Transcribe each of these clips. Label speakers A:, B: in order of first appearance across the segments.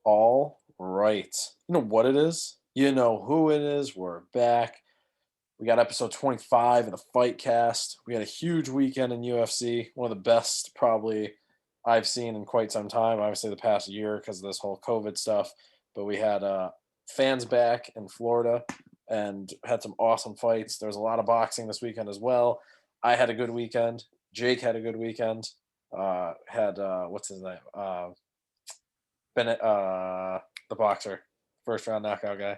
A: All right. You know what it is? You know who it is. We're back. We got episode 25 of the Fight Cast. We had a huge weekend in UFC, one of the best probably I've seen in quite some time. Obviously, the past year because of this whole COVID stuff. But we had fans back in Florida and had some awesome fights. There was a lot of boxing this weekend as well. I had a good weekend. Jake had a good weekend. Had what's his name? Bennett, the boxer, first round knockout guy.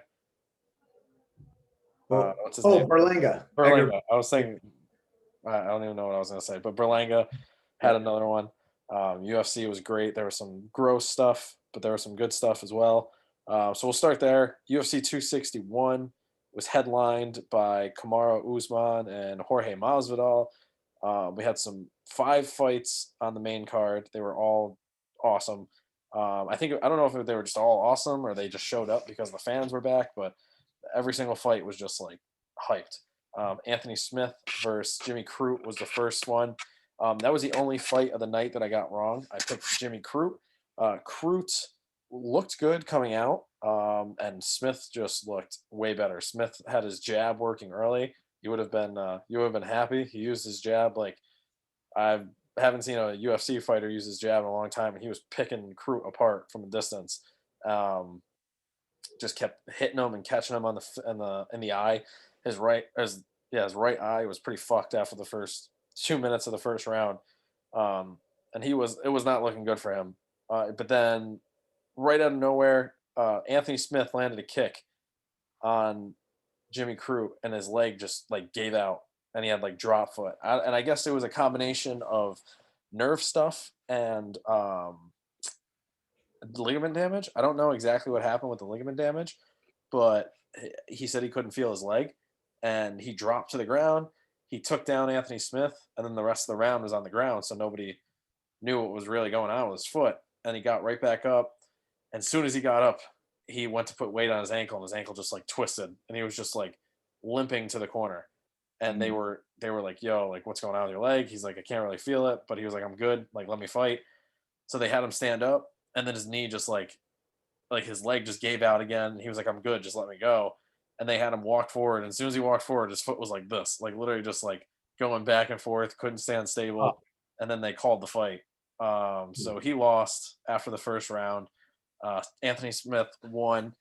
B: Oh,
A: What's his name?
B: oh, Berlanga.
A: Berlanga. I was saying, I don't even know what I was going to say, but Berlanga had
B: Yeah.
A: another one. UFC was great. There was some gross stuff, but there was some good stuff as well. So we'll start there. UFC 261 was headlined by Kamaru Usman and Jorge Masvidal. We had some 5 fights on the main card. They were all awesome. I don't know if they were just all awesome or they just showed up because the fans were back, but every single fight was just like hyped. Anthony Smith versus Jimmy Crute was the first one. That was the only fight of the night that I got wrong. I picked Jimmy Crute. Crute looked good coming out, and Smith just looked way better. Smith had his jab working early. You would have been happy. He used his jab like I haven't seen a UFC fighter use his jab in a long time, and he was picking Crute apart from a distance. Um, just kept hitting him and catching him on the eye. His right eye was pretty fucked after the first 2 minutes of the first round, and it was not looking good for him. But then right out of nowhere, Anthony Smith landed a kick on Jimmy Crute, and his leg just like gave out, and he had like drop foot. And I guess it was a combination of nerve stuff and ligament damage. I don't know exactly what happened with the ligament damage, but he said he couldn't feel his leg and he dropped to the ground. He took down Anthony Smith, and then the rest of the round was on the ground, so nobody knew what was really going on with his foot. And he got right back up. And as soon as he got up, he went to put weight on his ankle, and his ankle just like twisted, and he was just like limping to the corner. And they were like, "Yo, like what's going on with your leg?" He's like, "I can't really feel it," but he was like, "I'm good. Like let me fight." So they had him stand up, and then his knee just like his leg just gave out again. He was like, "I'm good, just let me go." And they had him walk forward. And as soon as he walked forward, his foot was like this, like literally just like going back and forth, couldn't stand
B: Oh,
A: stable. And then they called the fight. So he lost after the first round. Anthony Smith won.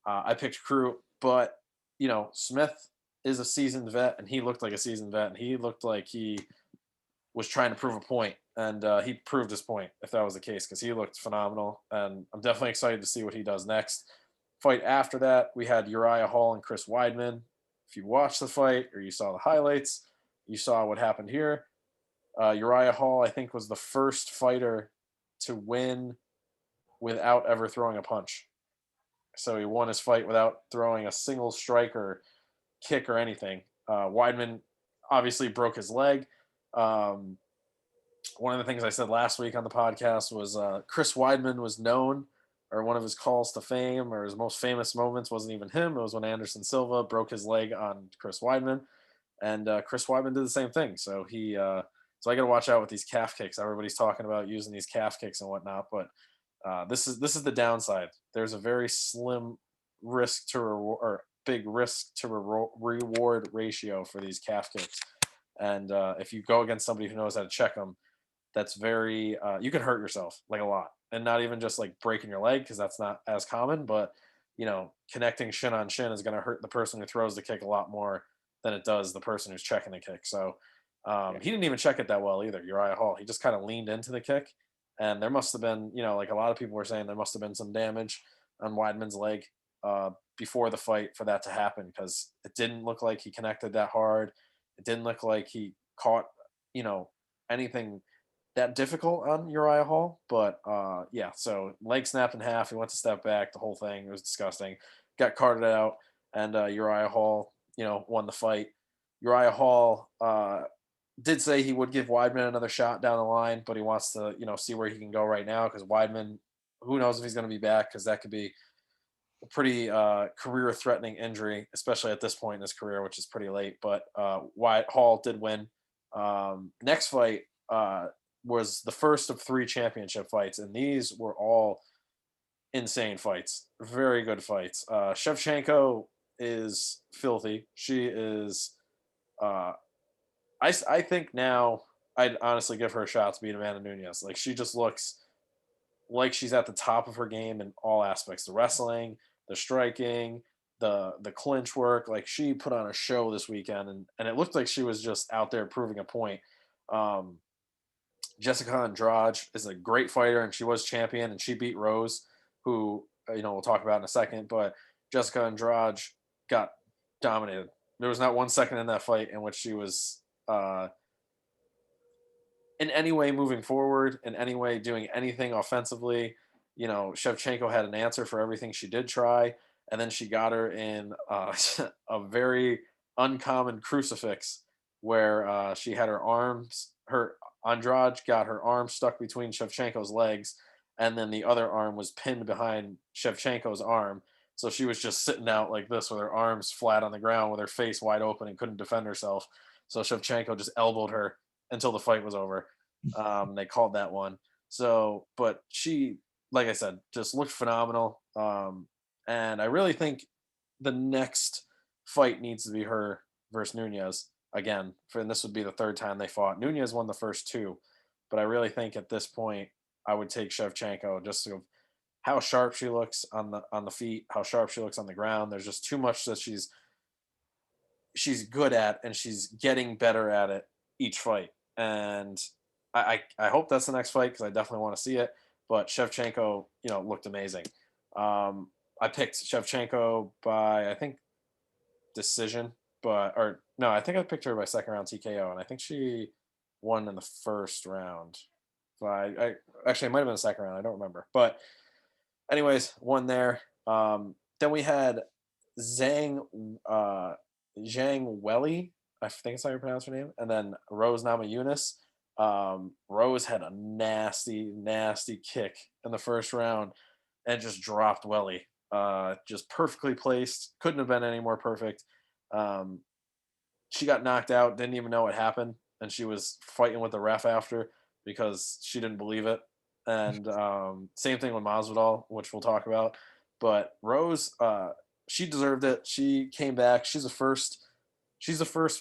A: I picked Crew, but Smith is a seasoned vet, and he looked like a seasoned vet, and he looked like he was trying to prove a point, and he proved his point if that was the case because he looked phenomenal, and I'm definitely excited to see what he does next. Fight after that, we had Uriah Hall and Chris Weidman. If you watched the fight or you saw the highlights, you saw what happened here. Uriah Hall, I think, was the first fighter to win without ever throwing a punch. So he won his fight without throwing a single strike or kick or anything. Weidman obviously broke his leg. Um, One of the things I said last week on the podcast was Chris Weidman was known, or one of his calls to fame, or his most famous moments wasn't even him. It was when Anderson Silva broke his leg on Chris Weidman, and Chris Weidman did the same thing. So I got to watch out with these calf kicks. Everybody's talking about using these calf kicks and whatnot, but this is the downside. There's a very slim risk to reward, or big risk to reward ratio for these calf kicks. And if you go against somebody who knows how to check them, that's very you can hurt yourself like a lot, and not even just like breaking your leg because that's not as common, but connecting shin on shin is going to hurt the person who throws the kick a lot more than it does the person who's checking the kick. So
B: yeah.
A: he didn't even check it that well either, Uriah Hall. He just kind of leaned into the kick, and there must have been, like a lot of people were saying, there must have been some damage on Weidman's leg before the fight for that to happen, because it didn't look like he connected that hard. It didn't look like he caught anything that difficult on Uriah Hall. But yeah, so leg snapped in half. He went to step back. The whole thing, it was disgusting. Got carted out, and Uriah Hall, won the fight. Uriah Hall did say he would give Weidman another shot down the line, but he wants to, see where he can go right now because Weidman, who knows if he's going to be back, because that could be a pretty career-threatening injury, especially at this point in his career, which is pretty late. But Wyatt Hall did win. Next fight was the first of 3 championship fights, and these were all insane fights, very good fights. Shevchenko is filthy. She is. Uh, I think now I'd honestly give her a shot to beat Amanda Nunes. Like she just looks like she's at the top of her game in all aspects: the wrestling, the striking, the clinch work. Like she put on a show this weekend, and it looked like she was just out there proving a point. Um, Jessica Andrade is a great fighter, and she was champion, and she beat Rose, who we'll talk about in a second. But Jessica Andrade got dominated. There was not 1 second in that fight in which she was in any way moving forward, in any way doing anything offensively. Shevchenko had an answer for everything she did try, and then she got her in a very uncommon crucifix where she had her arms, her Andrade got her arm stuck between Shevchenko's legs, and then the other arm was pinned behind Shevchenko's arm. So she was just sitting out like this with her arms flat on the ground with her face wide open and couldn't defend herself. So Shevchenko just elbowed her until the fight was over. They called that one. So, but she, like I said, just looked phenomenal. And I really think the next fight needs to be her versus Nunez again. And this would be the third time they fought. Nunez won the first two, but I really think at this point I would take Shevchenko just to how sharp she looks on the feet, how sharp she looks on the ground. There's just too much that she's good at, and she's getting better at it each fight. And I hope that's the next fight because I definitely want to see it. But Shevchenko, looked amazing. I picked Shevchenko by I think decision, or no, I think I picked her by second round TKO, and I think she won in the first round. So I actually it might have been the second round. I don't remember, but anyways, won there. Then we had Zhang Zhang Welly, I think that's how you pronounce her name, and then Rose Namajunas. Rose had a nasty, nasty kick in the first round and just dropped Welly. Just perfectly placed. Couldn't have been any more perfect. She got knocked out, didn't even know what happened, and she was fighting with the ref after because she didn't believe it. And same thing with Masvidal, which we'll talk about. But Rose, she deserved it. She came back. She's the first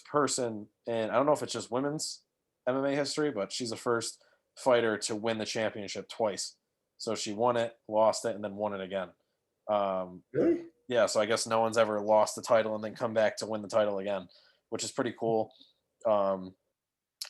A: person, and I don't know if it's just women's MMA history, but she's the first fighter to win the championship twice. So she won it, lost it, and then won it again.
B: Really?
A: Yeah, so I guess no one's ever lost the title and then come back to win the title again, which is pretty cool.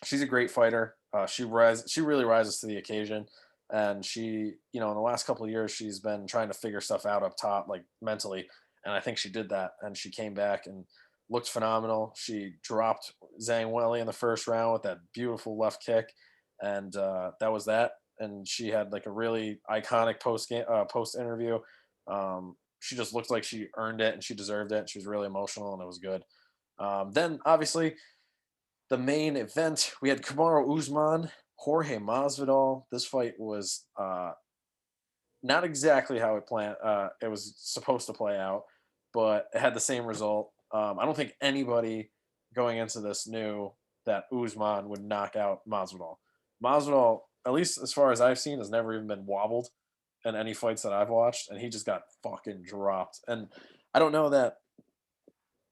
A: She's a great fighter. She really rises to the occasion, and she, in the last couple of years, she's been trying to figure stuff out up top, like mentally, and I think she did that, and she came back and looked phenomenal. She dropped Zhang Weili in the first round with that beautiful left kick, and that was that. And she had like a really iconic post interview. She just looked like she earned it and she deserved it. And she was really emotional and it was good. Then obviously the main event we had Kamaru Usman, Jorge Masvidal. This fight was not exactly how it was supposed to play out, but it had the same result. I don't think anybody going into this knew that Usman would knock out Masvidal. Masvidal, at least as far as I've seen, has never even been wobbled in any fights that I've watched, and he just got fucking dropped. And I don't know that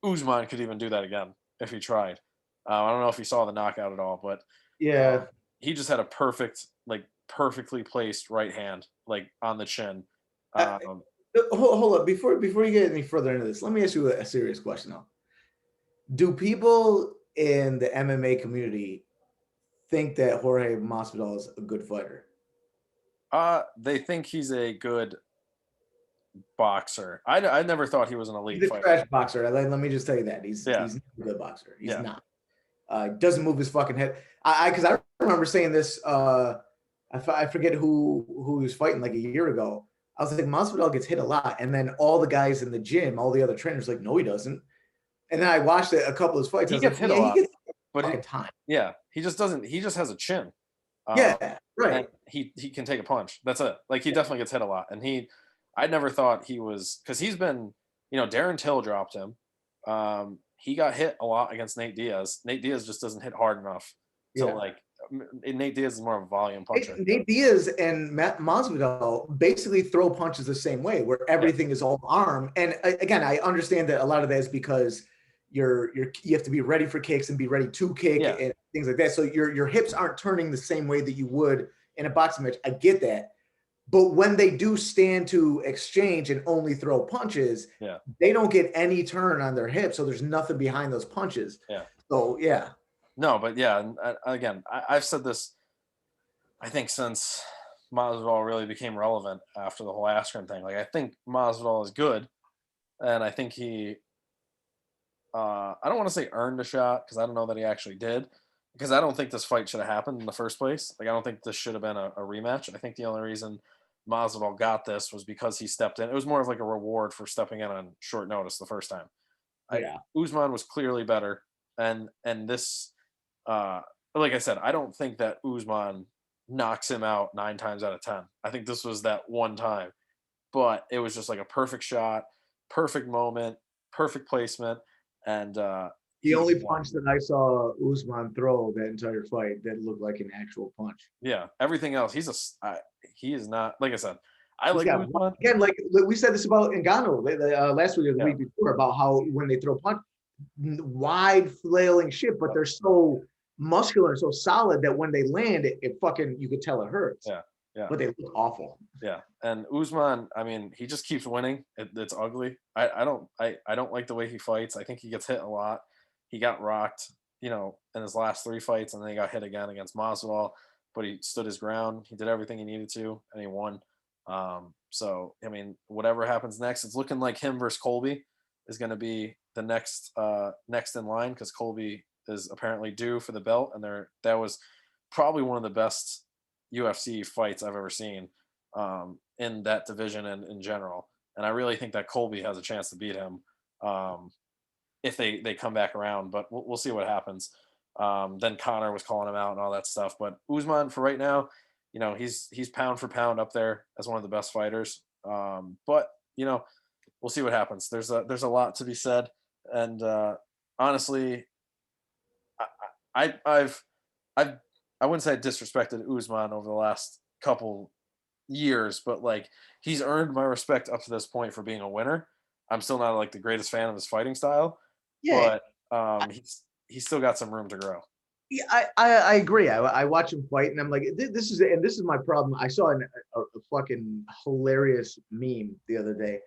A: Usman could even do that again if he tried. I don't know if he saw the knockout at all, but
B: Yeah.
A: he just had a perfectly placed right hand, like on the chin.
B: Uh,
A: Um,
B: hold up before you get any further into this. Let me ask you a serious question though. Do people in the MMA community think that Jorge Masvidal is a good fighter?
A: they think he's a good boxer. I never thought he was an
B: He's
A: elite
B: a
A: fighter.
B: trash boxer. Let me just tell you that
A: Yeah,
B: he's not a good boxer. He's
A: yeah.
B: not. Doesn't move his fucking head. Because I remember saying this. I forget who he was fighting like a year ago. I was like, Masvidal gets hit a lot, and then all the guys in the gym, all the other trainers, like, no, he doesn't. And then I watched a couple of his fights. I
A: He
B: was
A: gets
B: like,
A: hit a
B: yeah, he
A: lot,
B: gets
A: but
B: fucking time.
A: yeah, he just doesn't. He just has a chin. Um,
B: Yeah,
A: and
B: right.
A: he can take a punch. That's it. Like he definitely gets hit a lot. And I never thought he was because he's been, Darren Till dropped him. He got hit a lot against Nate Diaz. Nate Diaz just doesn't hit hard enough to
B: Yeah.
A: Nate Diaz is more of a volume puncher.
B: Nate Diaz and Matt Masvidal basically throw punches the same way, where everything is all arm. And again, I understand that a lot of that is because you have to be ready for kicks and be ready to kick and things like that. So your hips aren't turning the same way that you would in a boxing match. I get that. But when they do stand to exchange and only throw punches, they don't get any turn on their hips. So there's nothing behind those punches.
A: Yeah.
B: So, yeah.
A: No, but yeah, and again, I've said this, I think, since Masvidal really became relevant after the whole Askren thing. Like, I think Masvidal is good, and I think he, I don't want to say earned a shot, because I don't know that he actually did, because I don't think this fight should have happened in the first place. Like, I don't think this should have been a rematch. I think the only reason Masvidal got this was because he stepped in. It was more of like a reward for stepping in on short notice the first time. Usman was clearly better, and this, like I said, I don't think that Usman knocks him out 9 times out of 10. I think this was that one time, but it was just like a perfect shot, perfect moment, perfect placement, and
B: the only punch that I saw Usman throw that entire fight that looked like an actual punch.
A: Yeah, everything else, he is not, like I said, I like Usman.
B: Again, like we said this about Ngannou last week or the week before, about how when they throw punch, wide flailing shit, but they're so muscular and so solid that when they land, it fucking, you could tell it hurts.
A: Yeah.
B: But they look awful.
A: Yeah. And Usman, I mean, he just keeps winning. It's ugly. I don't like the way he fights. I think he gets hit a lot. He got rocked, in his last 3 fights, and then he got hit again against Masvidal, but he stood his ground. He did everything he needed to, and he won. So, I mean, whatever happens next, it's looking like him versus Colby is going to be the next in line, because Colby is apparently due for the belt, and that was probably one of the best UFC fights I've ever seen in that division and in general. And I really think that Colby has a chance to beat him if they come back around, but we'll see what happens. Then Connor was calling him out and all that stuff, but Usman, for right now, he's pound for pound up there as one of the best fighters. But we'll see what happens. There's a lot to be said, and honestly, I've I wouldn't say I disrespected Usman over the last couple years, but like, he's earned my respect up to this point for being a winner. I'm still not like the greatest fan of his fighting style, but he's still got some room to grow.
B: Yeah, I agree. I watch him fight, and I'm like, this is my problem. I saw a fucking hilarious meme the other day,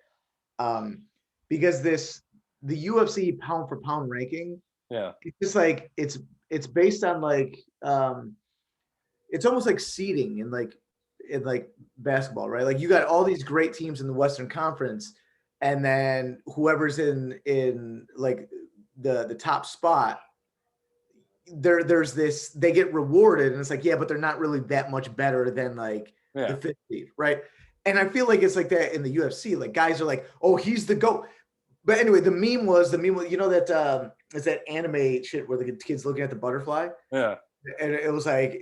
B: because the UFC pound for pound ranking, it's just like it's based on like it's almost like seeding in like basketball, right? Like, you got all these great teams in the Western Conference, and then whoever's in like the top spot, there's this, they get rewarded, and it's like, yeah, but they're not really that much better than like the 5th seed, right? And I feel like it's like that in the UFC. Like, guys are like, oh, he's the GOAT. But anyway, the meme was that is that anime shit where the kid's looking at the butterfly.
A: Yeah.
B: And it was like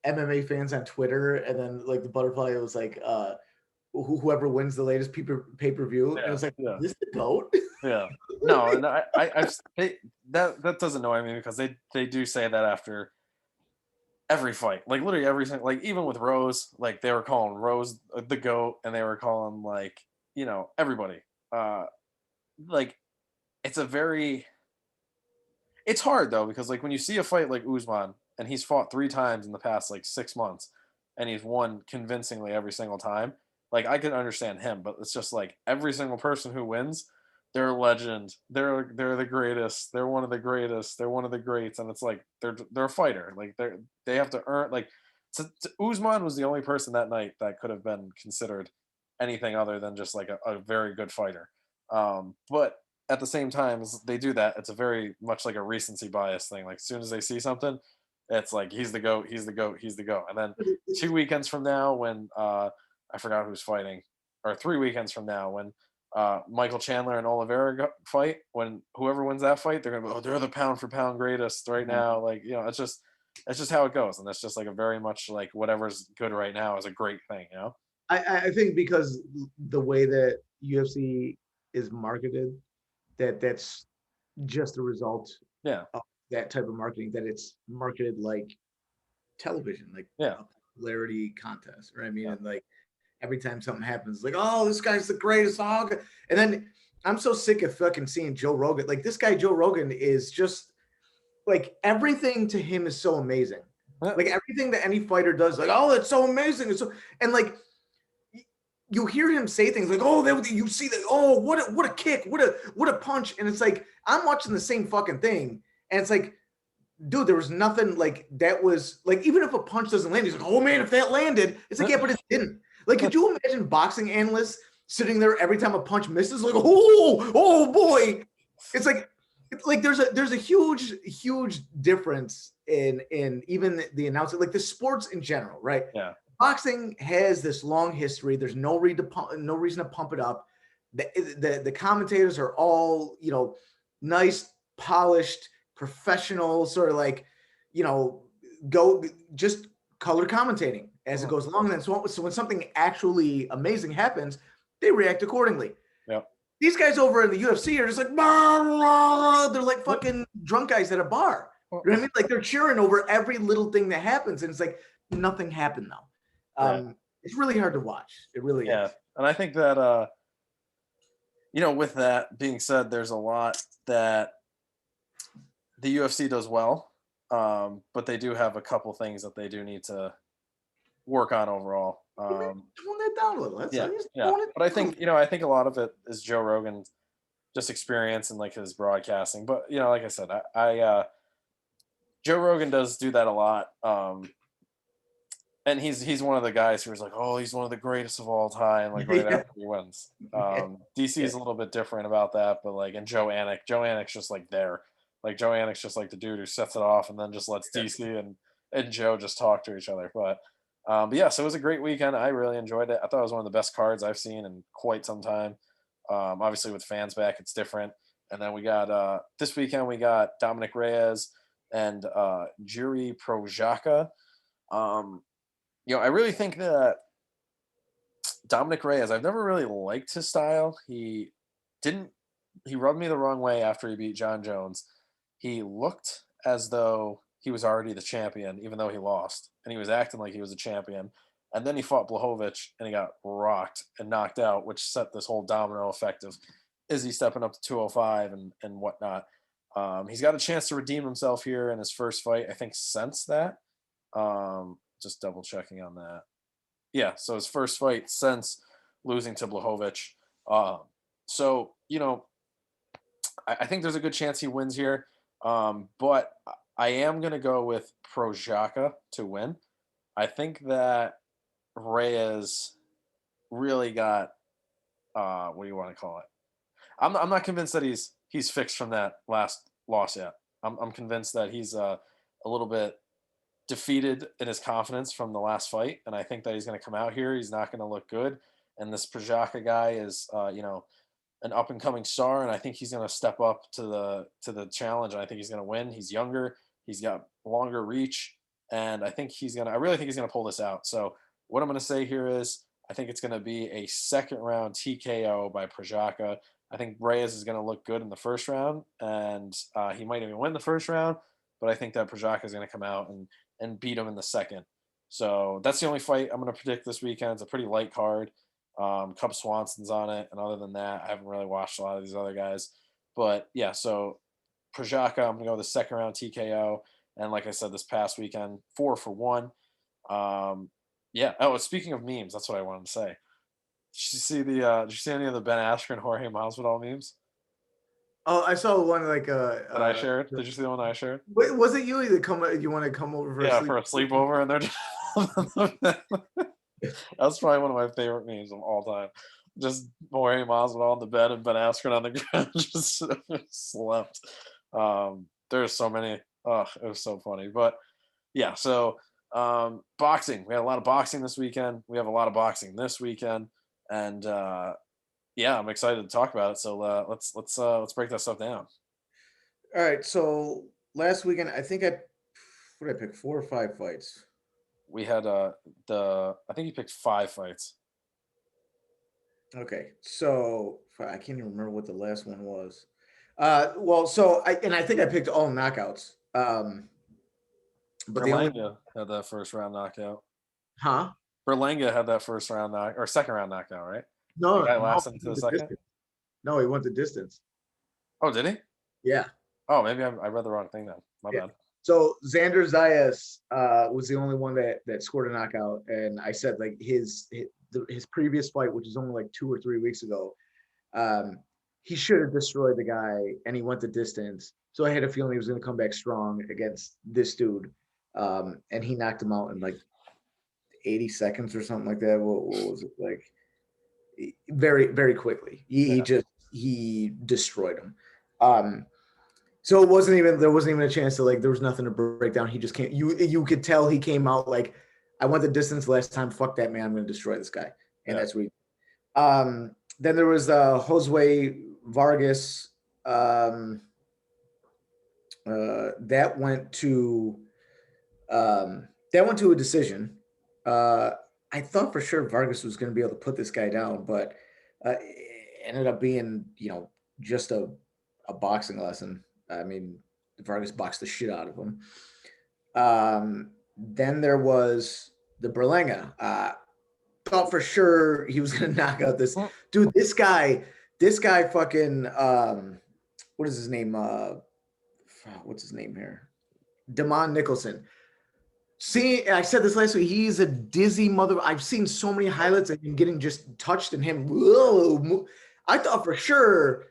B: MMA fans on Twitter, and then like the butterfly, it was like whoever wins the latest pay-per-view. And it was like, is this the GOAT?
A: Yeah. No, and that does annoy me, because they do say that after every fight, like literally every single, like even with Rose, like they were calling Rose the GOAT, and they were calling like everybody. Like, it's hard though, because like when you see a fight like Usman, and he's fought 3 times in the past like 6 months, and he's won convincingly every single time. Like, I can understand him, but it's just like every single person who wins, they're a legend. They're the greatest. They're one of the greatest. They're one of the greats, and it's like they're a fighter. Like, they have to earn, like, Usman was the only person that night that could have been considered anything other than just like a very good fighter. But at the same time, as they do that, it's a very much like a recency bias thing. Like, as soon as they see something, it's like, he's the GOAT, he's the GOAT, he's the GOAT. And then 2 weekends from now, when I forgot who's fighting, or 3 weekends from now, when Michael Chandler and Oliveira fight, when whoever wins that fight, they're gonna be, oh, they're the pound for pound greatest right now. Like, it's just how it goes, and that's just like a very much like whatever's good right now is a great thing.
B: I think because the way that UFC is marketed, that's just a result that type of marketing, that it's marketed like television, like
A: Yeah,
B: a popularity contest, right? I mean,
A: yeah,
B: and like every time something happens, like, oh, this guy's the greatest. Oh, and then I'm so sick of fucking seeing Joe Rogan. Like this guy, Joe Rogan, is just like everything to him is so amazing.
A: yeah,
B: Like everything that any fighter does, like, oh, it's so amazing. It's so, and like you hear him say things like, "Oh, you see that? Oh, what a kick! What a punch!" And it's like I'm watching the same fucking thing, and it's like, dude, there was nothing like that was like even if a punch doesn't land, he's like, "Oh man, if that landed," it's like, yeah, but it didn't. Like, could you imagine boxing analysts sitting there every time a punch misses, like, oh boy? It's like there's a huge difference in even the announcing, like the sports in general, right?
A: yeah.
B: Boxing has this long history. There's no no reason to pump it up. The commentators are all, nice, polished, professional, sort of like, go just color commentating as it
A: Mhm.
B: goes along. And so when something actually amazing happens, they react accordingly.
A: Yep.
B: These guys over in the UFC are just like, "Bah, bah." They're like fucking drunk guys at a bar. You know what I mean? Like they're cheering over every little thing that happens, and it's like nothing happened though.
A: Right.
B: It's really hard to watch. It really
A: Yeah.
B: is.
A: And I think that with that being said, there's a lot that the UFC does well. But they do have a couple things that they do need to work on overall.
B: Tone that down a little. That's
A: Yeah,
B: just
A: yeah.
B: tone it
A: But I
B: down.
A: think, I think a lot of it is Joe Rogan's just experience and like his broadcasting. But like I said, Joe Rogan does do that a lot. And he's one of the guys who was like, oh, he's one of the greatest of all time, like right
B: Yeah,
A: after he wins.
B: yeah,
A: DC
B: yeah.
A: is a little bit different about that, but like, and Joe Anik's just like there, like Joe Anik's just like the dude who sets it off and then just lets DC and Joe just talk to each other. But yeah, so it was a great weekend. I really enjoyed it. I thought it was one of the best cards I've seen in quite some time. Obviously with fans back, it's different. And then we got this weekend we got Dominic Reyes and Jiri Projaka. Um, I really think that Dominic Reyes, I've never really liked his style. Didn't he rubbed me the wrong way after he beat John Jones. He looked as though he was already the champion, even though he lost, and he was acting like he was a champion. And then he fought Blachowicz and he got rocked and knocked out, which set this whole domino effect of Izzy stepping up to 205 and whatnot. He's got a chance to redeem himself here in his first fight, I think, since that. Just double checking on that. Yeah, so his first fight since losing to Blachowicz. Um, so I think there's a good chance he wins here, but I am gonna go with Projaka to win. I think that Reyes really got what do you want to call it? I'm not convinced that he's fixed from that last loss yet. I'm convinced that he's a little bit defeated in his confidence from the last fight, and I think that he's going to come out here. He's not going to look good, and this Projaka guy is, an up and coming star, and I think he's going to step up to the challenge. And I think he's going to win. He's younger, he's got longer reach, and I think he's gonna. I really think he's going to pull this out. So what I'm going to say here is, I think it's going to be a second round TKO by Projaka. I think Reyes is going to look good in the first round, and he might even win the first round. But I think that Projaka is going to come out and beat him in the second. So that's the only fight I'm going to predict this weekend. It's a pretty light card. Cub Swanson's on it, and other than that, I haven't really watched a lot of these other guys. But yeah, so Projaka, I'm gonna go the second round TKO, and like I said, this past weekend, 4 for 1. Yeah. Oh, speaking of memes, that's what I wanted to say. Did you see Did you see any of the Ben Askren Jorge Masvidal memes
B: Oh, I saw one like
A: that I shared? Did you see the one I shared?
B: wait, was it you that come? You want to come over for a
A: Yeah,
B: sleep?
A: for a sleepover, and they're just that's probably one of my favorite memes of all time. Just Jorge Masvidal on the bed and Ben Askren on the ground, just slept. There's so many. Oh, it was so funny. But yeah, so boxing. We had a lot of boxing this weekend. We have a lot of boxing this weekend, and yeah, I'm excited to talk about it. So let's break that stuff down.
B: All right. So last weekend, I think what did I pick, 4 or 5 fights.
A: We had I think you picked 5 fights.
B: Okay, so I can't even remember what the last one was. Well, so I think I picked all knockouts. But the only
A: Berlanga had that first round knockout.
B: huh?
A: Berlanga had that first round or second round knockout, right? The
B: No,
A: guy
B: no,
A: lasted
B: he
A: into the
B: went the
A: second.
B: distance. No, he went the distance.
A: Oh, did he?
B: Yeah,
A: Oh, maybe I read the wrong thing then. My
B: yeah.
A: bad.
B: So Xander Zayas was the only one that scored a knockout, and I said like his previous fight, which was only like 2 or 3 weeks ago, um, he should have destroyed the guy, and he went the distance. So I had a feeling he was going to come back strong against this dude, and he knocked him out in like 80 seconds or something like that. What was it like? Very very quickly.
A: Yeah.
B: He destroyed him. Um, so there wasn't even a chance to like there was nothing to break down. He just came. You could tell he came out like I went the distance last time. Fuck that man. I'm going to destroy this guy, and
A: Yeah.
B: that's what. Then there was Josue Vargas. Um, that went to a decision. Uh, I thought for sure Vargas was going to be able to put this guy down, but it ended up being just a boxing lesson. I mean, Vargas boxed the shit out of him. Then there was the Berlanga. Thought for sure he was going to knock out this
A: Mm.
B: dude. This guy fucking what is his name? What's his name here? Damon Nicholson. See, I said this last week. He's a dizzy mother. I've seen so many highlights of him getting just touched and him. Whoa, I thought for sure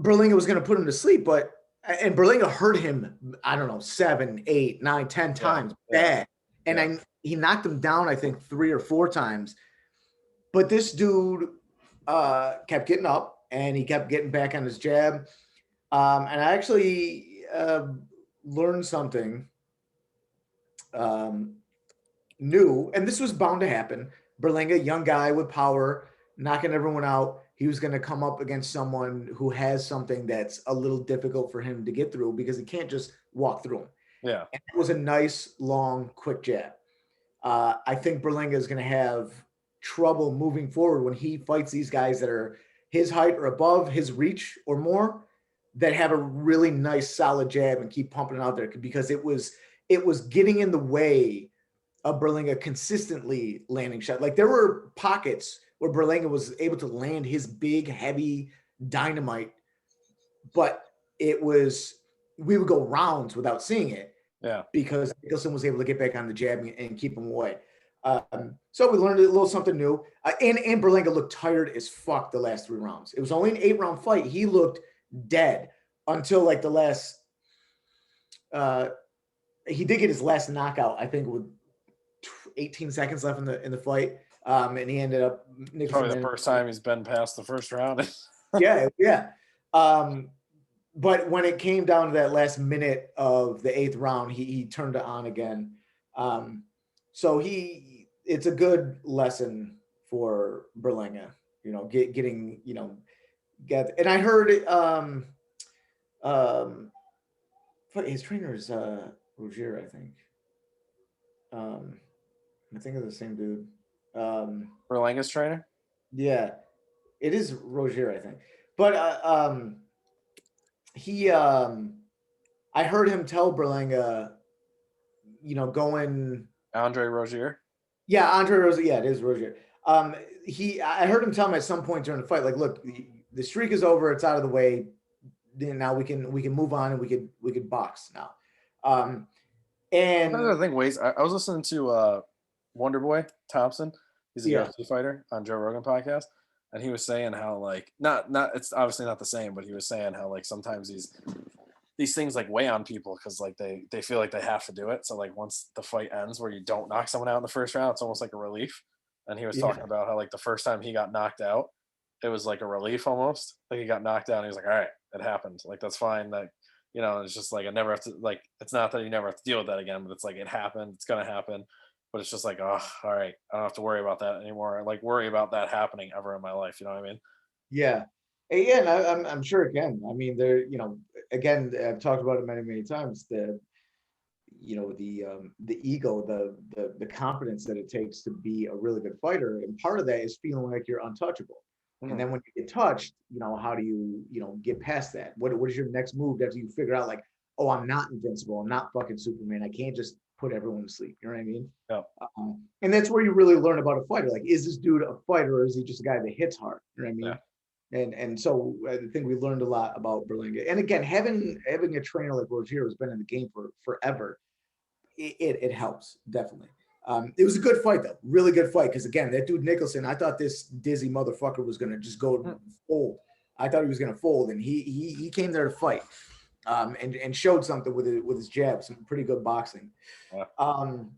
B: Berlinga was going to put him to sleep, and Berlinga hurt him. I don't know, 7, 8, 9, 10
A: Yeah.
B: times
A: Yeah.
B: bad, and
A: Yeah.
B: he knocked him down. I think 3 or 4 times. But this dude kept getting up, and he kept getting back on his jab. And I actually learned something new, and this was bound to happen. Berlanga, young guy with power, knocking everyone out. He was going to come up against someone who has something that's a little difficult for him to get through because he can't just walk through them.
A: Yeah.
B: And it was a nice, long, quick jab. I think Berlanga is going to have trouble moving forward when he fights these guys that are his height or above, his reach or more, that have a really nice, solid jab and keep pumping it out there because it was getting in the way of Berlanga consistently landing shot. Like there were pockets where Berlanga was able to land his big, heavy dynamite, but we would go rounds without seeing it
A: Yeah.
B: because Nicholson was able to get back on the jab and keep him away. So we learned a little something new. And Berlanga looked tired as fuck the last 3 rounds. It was only an 8-round fight. He looked dead until like the last. He did get his last knockout, I think, with 18 seconds left in the fight, and he ended up
A: Probably the
B: Nicholson.
A: first time he's been past the first round.
B: Yeah. But when it came down to that last minute of the 8th round, he turned it on again. So it's a good lesson for Berlanga, getting, and I heard his trainer is Roger, I think. I think of the same dude.
A: Berlanga's trainer.
B: Yeah, it is Roger, I think. But he I heard him tell Berlanga, going.
A: Andre Rozier.
B: Yeah, Andre Rosa. Yeah, it is Roger. I heard him tell him at some point during the fight, like, look, the streak is over, it's out of the way. Now we can move on and we could box now. And
A: Another thing, ways I was listening to Wonder Boy Thompson. He's a
B: yeah,
A: UFC fighter on Joe Rogan podcast, and he was saying how like not it's obviously not the same, but he was saying how like sometimes these things like weigh on people because like they feel like they have to do it. So like once the fight ends where you don't knock someone out in the first round, it's almost like a relief. And he was
B: yeah,
A: talking about how like the first time he got knocked out, it was like a relief almost. Like he got knocked down. He was like, all right, it happened. Like that's fine. Like it's just like I never have to like. It's not that you never have to deal with that again, but it's like it happened. It's gonna happen. But it's just like, oh, all right, I don't have to worry about that anymore. Like worry about that happening ever in my life. You know what I mean?
B: yeah. Yeah, and I'm sure it can. I mean, again, I've talked about it many times. The ego, the confidence that it takes to be a really good fighter, and part of that is feeling like you're untouchable. And
A: Mhm.
B: then when you get touched, how do you get past that? What is your next move after you figure out like, oh, I'm not invincible. I'm not fucking Superman. I can't just put everyone to sleep. You know what I mean?
A: Yeah.
B: And that's where you really learn about a fighter. Like, is this dude a fighter or is he just a guy that hits hard? You know what I
A: Yeah.
B: mean? And so I think we learned a lot about Berlanga. And again, having a trainer like Rozier who's been in the game for forever, it helps definitely. It was a good fight though, really good fight. Because again, that dude Nicholson, I thought this dizzy motherfucker was gonna just go
A: Mm.
B: fold. I thought he was gonna fold, and he came there to fight, and showed something with his jab, some pretty good boxing.
A: Yeah.
B: Um,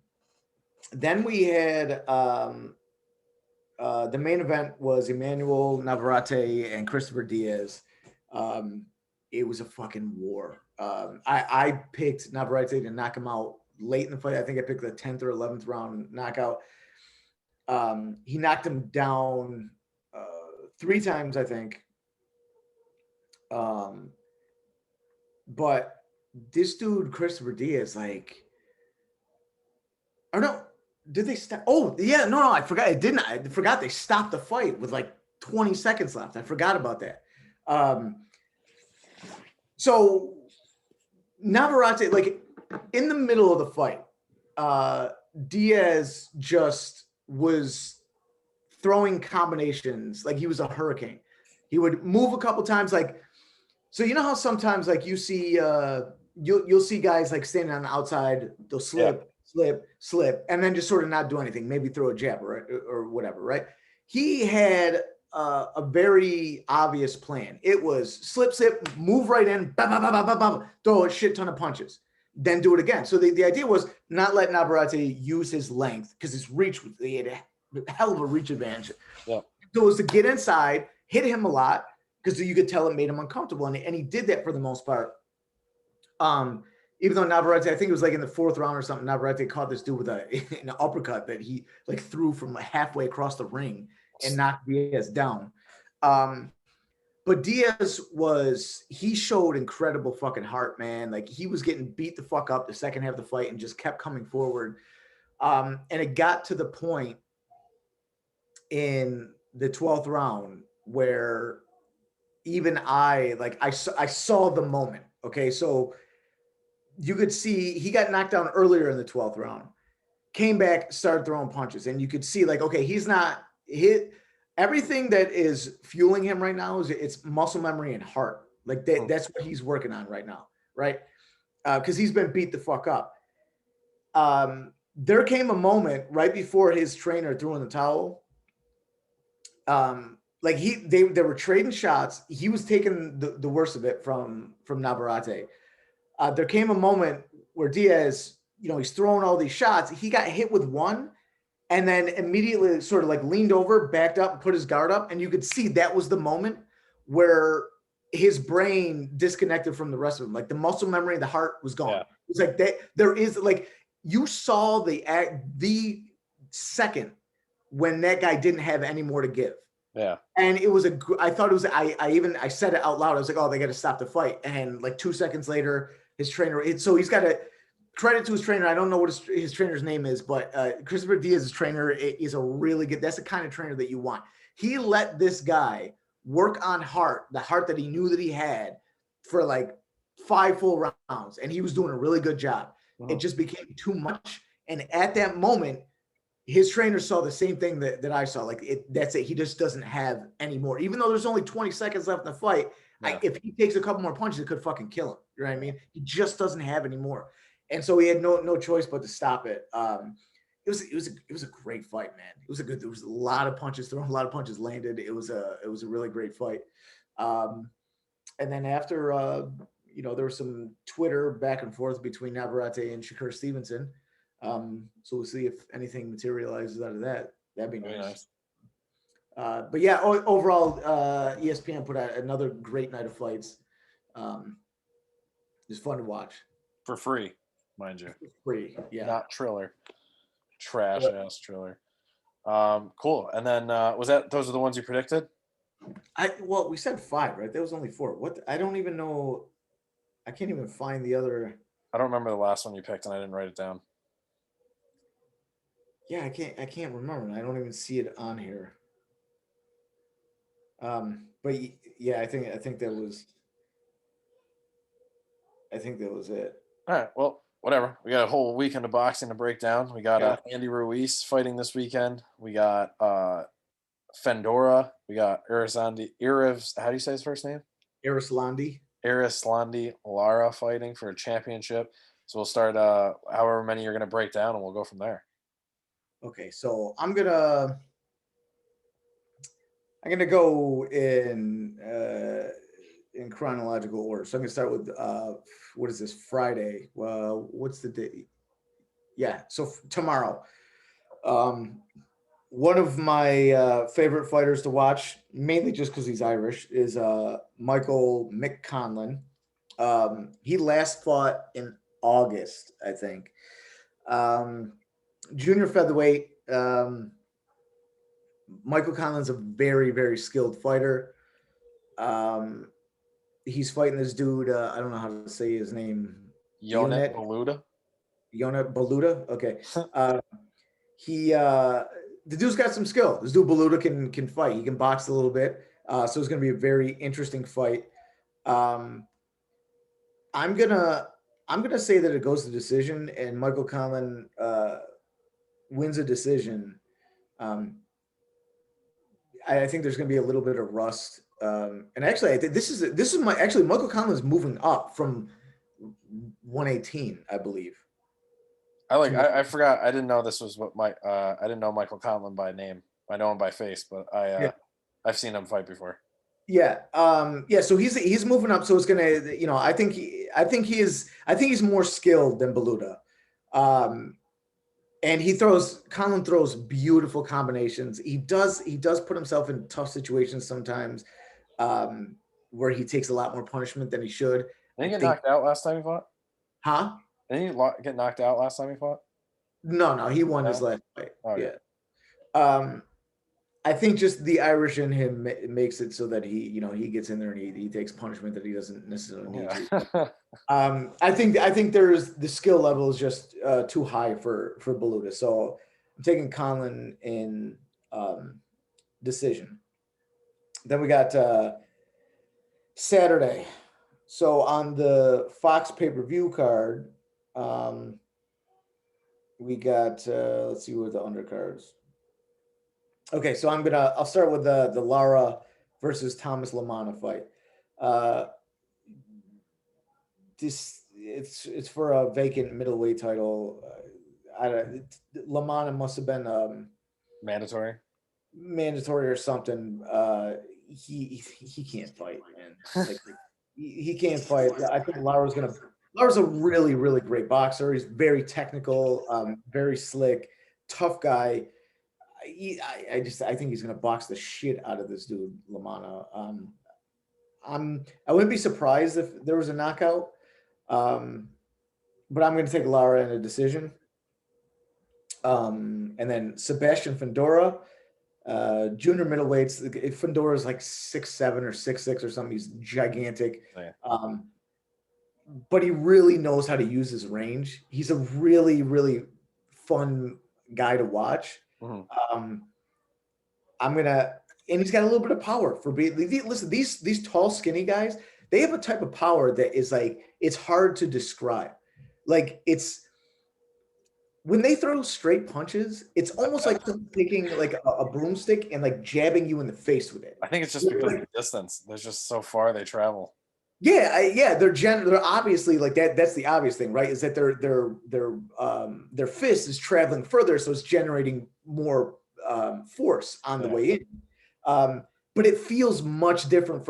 B: then we had the main event was Emmanuel Navarrete and Christopher Diaz. Um, it was a fucking war. I picked Navarrete to knock him out late in the fight. I think I picked the 10th or 11th round knockout. He knocked him down 3 times, I think. Um, but this dude, Christopher Diaz, like, or no, did they stop? Oh, yeah, no, I forgot. It didn't. I forgot they stopped the fight with like 20 seconds left. I forgot about that. Um, so Navarrete, like in the middle of the fight, uh, Diaz just was throwing combinations like he was a hurricane. He would move a couple times, like so. You know how sometimes like you see you'll see guys like standing on the outside, they'll
A: Yeah.
B: slip, and then just sort of not do anything, maybe throw a jab or whatever, right? He had a very obvious plan. It was slip, move right in, bah, bah, bah, bah, bah, bah, throw a shit ton of punches, then do it again. So the idea was not let Navarrete use his length because his reach, he had a hell of a reach advantage.
A: Yeah.
B: So it was to get inside, hit him a lot because you could tell it made him uncomfortable, and he did that for the most part. Even though Navarrete, I think it was like in the 4th round or something, Navarrete caught this dude with an uppercut that he like threw from halfway across the ring and knocked Diaz down. Um, but Diaz he showed incredible fucking heart, man. Like he was getting beat the fuck up the second half of the fight and just kept coming forward. And it got to the point in the 12th round where even I saw the moment. Okay, so you could see he got knocked down earlier in the 12th round, came back, started throwing punches, and you could see like, okay, he's not hit. Everything that is fueling him right now is it's muscle memory and heart. Like
A: Mm.
B: that's what he's working on right now, right? Because he's been beat the fuck up. There came a moment right before his trainer threw in the towel. Like they were trading shots. He was taking the worst of it from Navarrete. There came a moment where Diaz, he's throwing all these shots. He got hit with one and then immediately sort of like leaned over, backed up, and put his guard up. And you could see that was the moment where his brain disconnected from the rest of him. Like the muscle memory, the heart was gone.
A: Yeah.
B: It's like that. There is like you saw the second when that guy didn't have any more to give.
A: Yeah.
B: And it was I thought it was, I said it out loud. I was like, oh, they got to stop the fight. And like 2 seconds later, his trainer, so he's got a credit to his trainer. I don't know what his trainer's name is, but Christopher Diaz's trainer is a really good, that's the kind of trainer that you want. He let this guy work on the heart that he knew that he had for like 5 full rounds. And he was doing a really good job. It
A: Mhm.
B: just became too much. And at that moment, his trainer saw the same thing that I saw. Like that's it. He just doesn't have any more. Even though there's only 20 seconds left in the fight,
A: Yeah.
B: if he takes a couple more punches, it could fucking kill him. You know what I mean? He just doesn't have any more, and so he had no choice but to stop it. It was a great fight, man. There was a lot of punches thrown, a lot of punches landed. It was a really great fight. And then after there was some Twitter back and forth between Navarrete and Shakur Stevenson. So we'll see if anything materializes out of that. That'd be
A: Very
B: nice.
A: nice.
B: But yeah, overall, ESPN put out another great night of fights. It's fun to watch.
A: For free, mind you.
B: Free, yeah.
A: Not Triller. Trash ass Triller. Cool. And then those are the ones you predicted?
B: Well, we said 5, right? There was only 4. I don't even know. I can't even find the other.
A: I don't remember the last one you picked, and I didn't write it down.
B: Yeah, I can't remember. I don't even see it on here. But yeah, I think that was it.
A: All right. Well, whatever. We got a whole weekend of boxing to break down. We got
B: Yeah.
A: Andy Ruiz fighting this weekend. We got Fendora. We got How do you say his first name?
B: Arislandi.
A: Arislandi Lara fighting for a championship. So we'll start however many you're gonna break down, and we'll go from there.
B: Okay, so I'm gonna go in chronological order. So I'm gonna start with what is this, Friday? What's the day? Yeah, so tomorrow. Um, One of my favorite fighters to watch, mainly just because he's Irish, is Michael McConlin. He last fought in August, I think. Um, Junior featherweight. Michael Conlin's a very, very skilled fighter. Um, he's fighting this dude. I don't know how to say his name.
A: Yonet
B: Yonet
A: Baluda.
B: Yonet Baluda. Okay. He the dude's got some skill. This dude Baluda can fight. He can box a little bit. So it's going to be a very interesting fight. Um, I'm gonna I'm gonna say that it goes to decision, and Michael Conlon wins a decision. Um, I think there's going to be a little bit of rust. And actually, I think this is my actually Michael Conlon's moving up from 118, I believe.
A: I forgot. I didn't know this was what I didn't know Michael Conlon by name. I know him by face, but
B: Yeah.
A: I've seen him fight before.
B: Yeah. Yeah. So he's moving up. So it's gonna, I think he's more skilled than Beluda. And Conlon throws beautiful combinations. He does put himself in tough situations sometimes, where he takes a lot more punishment than he should.
A: Did
B: I
A: he get
B: think,
A: knocked out last time he fought?
B: huh?
A: Did he get knocked out last time he fought?
B: No, he won his
A: No.
B: last fight.
A: Okay.
B: Yeah. Um, I think just the Irish in him makes it so that he gets in there and he takes punishment that he doesn't necessarily need to.
A: Yeah.
B: I think there's the skill level is just too high for Beluga. So I'm taking Conlon in decision. Then we got Saturday. So on the Fox pay-per-view card, we got let's see what the undercards. Okay, so I'll start with the Lara versus Thomas Lamana fight. Uh, it's for a vacant middleweight title. Lamana must have been
A: Mandatory.
B: mandatory or something. He can't fight, man. Like he can't fight. I think Lara's a really, really great boxer. He's very technical, very slick, tough guy. I think he's gonna box the shit out of this dude, Lamana. I wouldn't be surprised if there was a knockout, but I'm gonna take Lara in a decision. And then Sebastian Fendora, junior middleweights. Fendora is like 6'7" or 6'6" or something. He's gigantic.
A: Yeah.
B: But he really knows how to use his range. He's a really, really fun guy to watch.
A: Mm-hmm.
B: And he's got a little bit of power for being. Listen, these tall, skinny guys, they have a type of power that is like it's hard to describe. Like it's when they throw straight punches, it's almost like taking like a broomstick and like jabbing you in the face with it.
A: I think it's just because of the distance. There's just so far they travel.
B: Yeah, they're obviously like that. That's the obvious thing, right? Is that their fist is traveling further, so it's generating more force on the way in. But it feels much different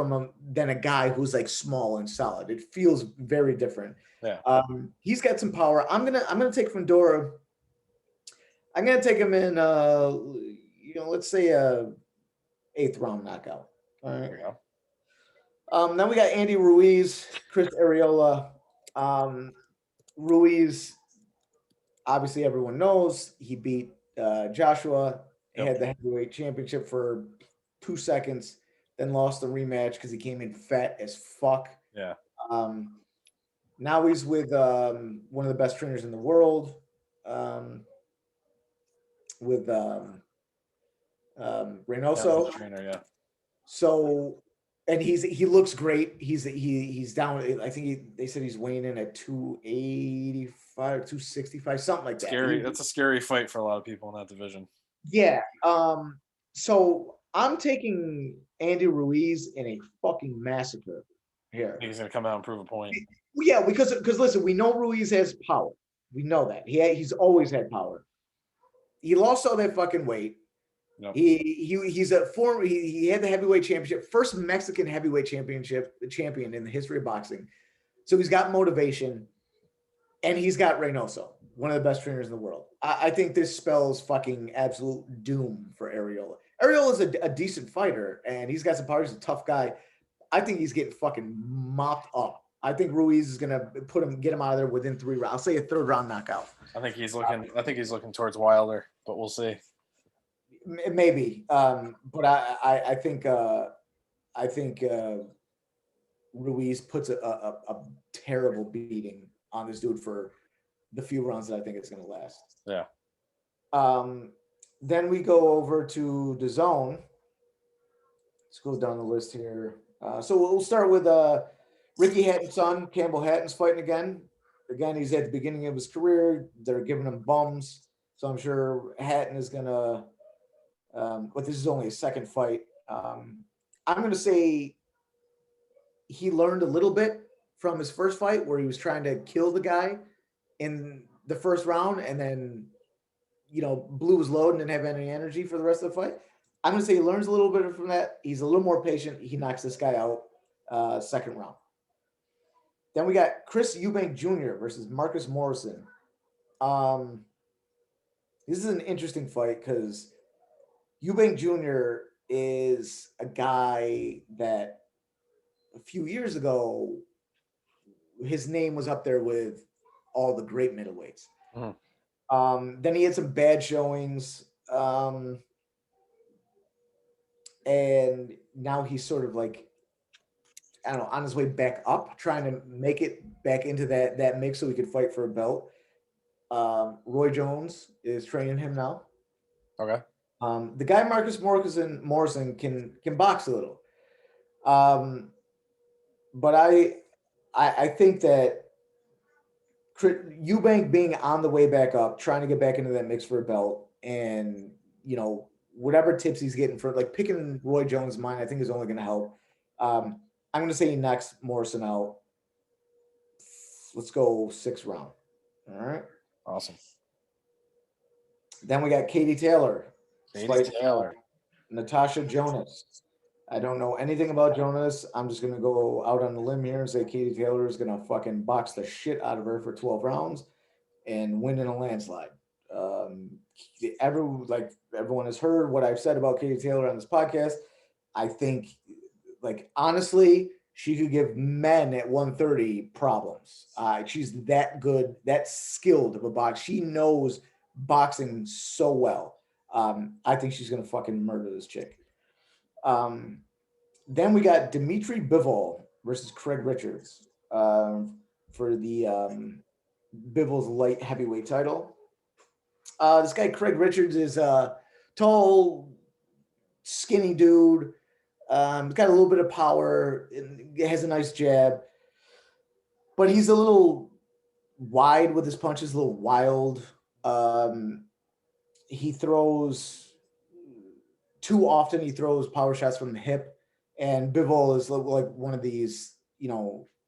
B: than a guy who's like small and solid. It feels very different.
A: Yeah.
B: He's got some power. I'm gonna take Fendora. I'm gonna take him in. Let's say a 8th round knockout. All right.
A: There you go.
B: Then we got Andy Ruiz, Chris Arreola. Ruiz, obviously everyone knows he beat Joshua. He had the heavyweight championship for 2 seconds, then lost the rematch because he came in fat as fuck.
A: Yeah.
B: Now he's with one of the best trainers in the world, with Reynoso.
A: Trainer, yeah.
B: So, and he looks great. He's down. I think they said he's weighing in at 285, 265, something like that.
A: Scary. That's a scary fight for a lot of people in that division.
B: Yeah. So I'm taking Andy Ruiz in a fucking massacre
A: I
B: here.
A: think he's gonna come out and prove a point.
B: Yeah, because listen, we know Ruiz has power. We know that he's always had power. He lost all that fucking weight.
A: Yep.
B: He's a former. He had the heavyweight championship, first Mexican heavyweight champion in the history of boxing. So he's got motivation, and he's got Reynoso, one of the best trainers in the world. I think this spells fucking absolute doom for Ariel. Ariel is a decent fighter, and he's got some power. He's a tough guy. I think he's getting fucking mopped up. I think Ruiz is gonna get him out of there within 3 rounds. I'll say a 3rd round knockout.
A: I think he's looking. I think he's looking towards Wilder, but we'll see.
B: Maybe, but I think Ruiz puts a terrible beating on this dude for the few rounds that I think it's going to last.
A: Yeah.
B: Then we go over to the zone. Let's go down the list here. So we'll start with Ricky Hatton's son, Campbell Hatton's fighting again. Again, he's at the beginning of his career. They're giving him bums. So I'm sure Hatton is going to, but this is only his 2nd fight. I'm going to say he learned a little bit from his first fight where he was trying to kill the guy in the first round and then, blew his load and didn't have any energy for the rest of the fight. I'm going to say he learns a little bit from that. He's a little more patient. He knocks this guy out 2nd round. Then we got Chris Eubank Jr. versus Marcus Morrison. This is an interesting fight because Eubank Jr. is a guy that a few years ago, his name was up there with all the great middleweights. Then he had some bad showings. And now he's sort of like, I don't know, on his way back up, trying to make it back into that mix so he could fight for a belt. Roy Jones is training him now.
A: Okay.
B: The guy Marcus Morrison can box a little. But I think that Eubank being on the way back up, trying to get back into that mix for a belt, and whatever tips he's getting for like picking Roy Jones' mind, I think is only going to help. I'm going to say he knocks Morrison out. Let's go 6th round. All right.
A: Awesome.
B: Then we got Katie Taylor.
A: Katie Taylor.
B: Natasha Jonas. I don't know anything about Jonas. I'm just going to go out on the limb here and say Katie Taylor is going to fucking box the shit out of her for 12 rounds and win in a landslide. Everyone has heard what I've said about Katie Taylor on this podcast. I think, honestly, she could give men at 130 problems. She's that good, that skilled of a boxer. She knows boxing so well. I think she's going to fucking murder this chick. Then we got Dimitri Bivol versus Craig Richards for the Bivol's light heavyweight title. This guy Craig Richards is a tall, skinny dude. He's got a little bit of power. Has a nice jab, but he's a little wide with his punches, a little wild. He throws too often. He throws power shots from the hip, and Bivol is like one of these,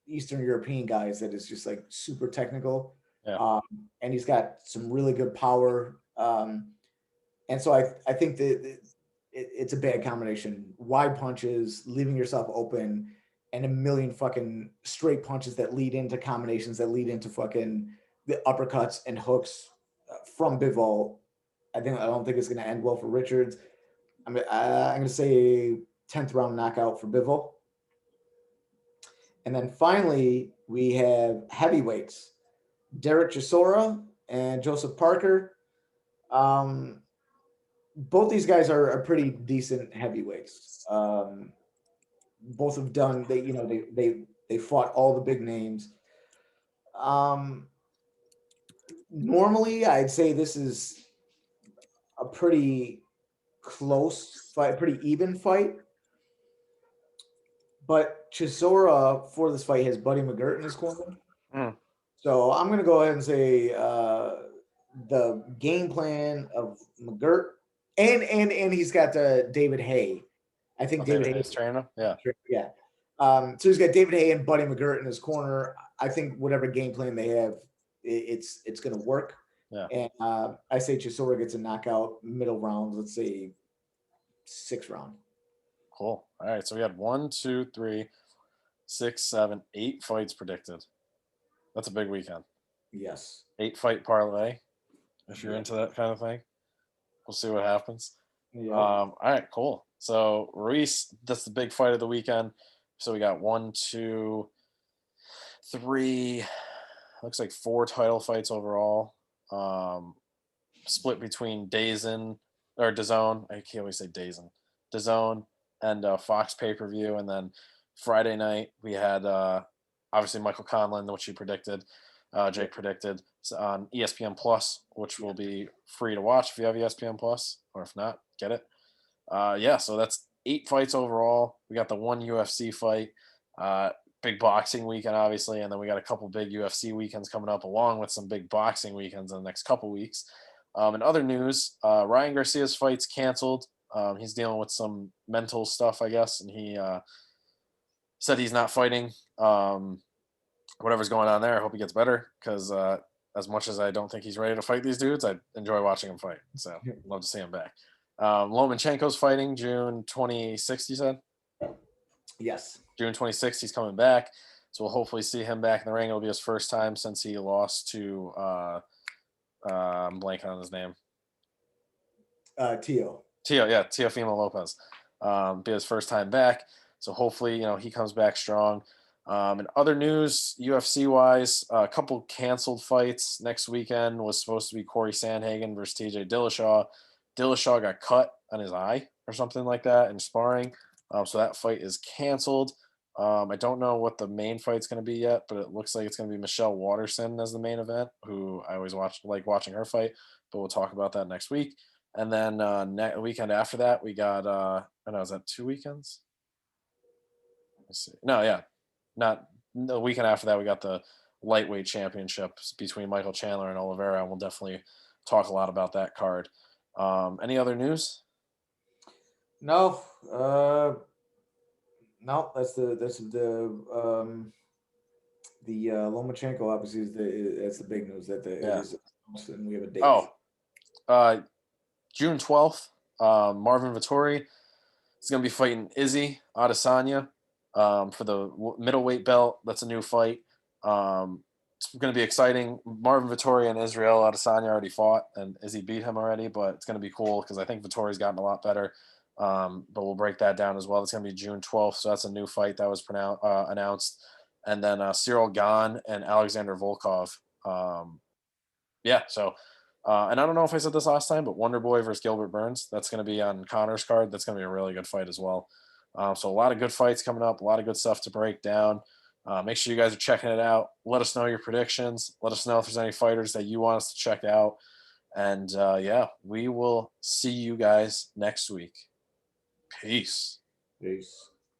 B: Eastern European guys that is just like super technical.
A: Yeah.
B: And he's got some really good power. And so I think that it's a bad combination. Wide punches, leaving yourself open, and a million fucking straight punches that lead into combinations that lead into fucking the uppercuts and hooks from Bivol. I don't think it's going to end well for Richards. I'm going to say 10th round knockout for Bivol. And then finally, we have heavyweights. Derek Chisora and Joseph Parker. Both these guys are pretty decent heavyweights. Both have done, they fought all the big names. Normally, I'd say this is a pretty close fight, pretty even fight. But Chisora for this fight has Buddy McGirt in his corner.
A: Mm.
B: So I'm going to go ahead and say the game plan of McGirt, and he's got David Hay. I think David Hay
A: Hayes training him. Yeah.
B: Yeah. So he's got David Hay and Buddy McGirt in his corner. I think whatever game plan they have, it's going to work.
A: Yeah.
B: And I say Chisora gets a knockout middle round. Let's say 6th round.
A: Cool. All right. So we had 1, 2, 3, 6, 7, 8 fights predicted. That's a big weekend.
B: Yes.
A: 8-fight parlay. If you're into that kind of thing, we'll see what happens.
B: Yeah.
A: All right. Cool. So Ruiz, that's the big fight of the weekend. So we got 1, 2, 3. Looks like 4 title fights overall. Split between DAZN or DAZN. I can't always say DAZN. DAZN and Fox pay-per-view. And then Friday night we had obviously Michael Conlon, which you predicted, Jake predicted, on ESPN Plus, which will be free to watch if you have ESPN Plus, or if not, get it. Yeah, so that's 8 fights overall. We got the 1 UFC fight, big boxing weekend, obviously, and then we got a couple big UFC weekends coming up, along with some big boxing weekends in the next couple weeks. In other news, Ryan Garcia's fight's canceled. He's dealing with some mental stuff, I guess, and he said he's not fighting. Whatever's going on there, I hope he gets better, because as much as I don't think he's ready to fight these dudes, I enjoy watching him fight. So love to see him back. Lomachenko's fighting June 26th, you said?
B: Yes.
A: June 26th, he's coming back. So we'll hopefully see him back in the ring. It'll be his first time since he lost to, I'm blanking on his name.
B: Tio,
A: yeah, Teofimo Lopez. Be his first time back. So hopefully, he comes back strong. In other news, UFC-wise, a couple canceled fights. Next weekend was supposed to be Corey Sandhagen versus TJ Dillashaw. Dillashaw got cut on his eye or something like that in sparring. So that fight is canceled. I don't know what the main fight's going to be yet, but it looks like it's going to be Michelle Waterson as the main event, who I always like watching her fight, but we'll talk about that next week. And then weekend after that, we got, I don't know, is that 2 weekends? Let's see. No, yeah. Not the weekend after that, we got the lightweight championships between Michael Chandler and Oliveira, and we'll definitely talk a lot about that card. Any other news?
B: No, no. That's the Lomachenko obviously that's the big news that and we have a date.
A: June 12th, Marvin Vettori is going to be fighting Izzy Adesanya for the middleweight belt. That's a new fight. It's going to be exciting. Marvin Vettori and Israel Adesanya already fought, and Izzy beat him already, but it's going to be cool because I think Vettori's gotten a lot better. But we'll break that down as well. It's going to be June 12th, so that's a new fight that was announced. And then Cyril Gane and Alexander Volkov. And I don't know if I said this last time, but Wonder Boy versus Gilbert Burns, that's going to be on Connor's card. That's going to be a really good fight as well. So a lot of good fights coming up, a lot of good stuff to break down. Make sure you guys are checking it out. Let us know your predictions. Let us know if there's any fighters that you want us to check out. And we will see you guys next week. Peace.
B: Peace.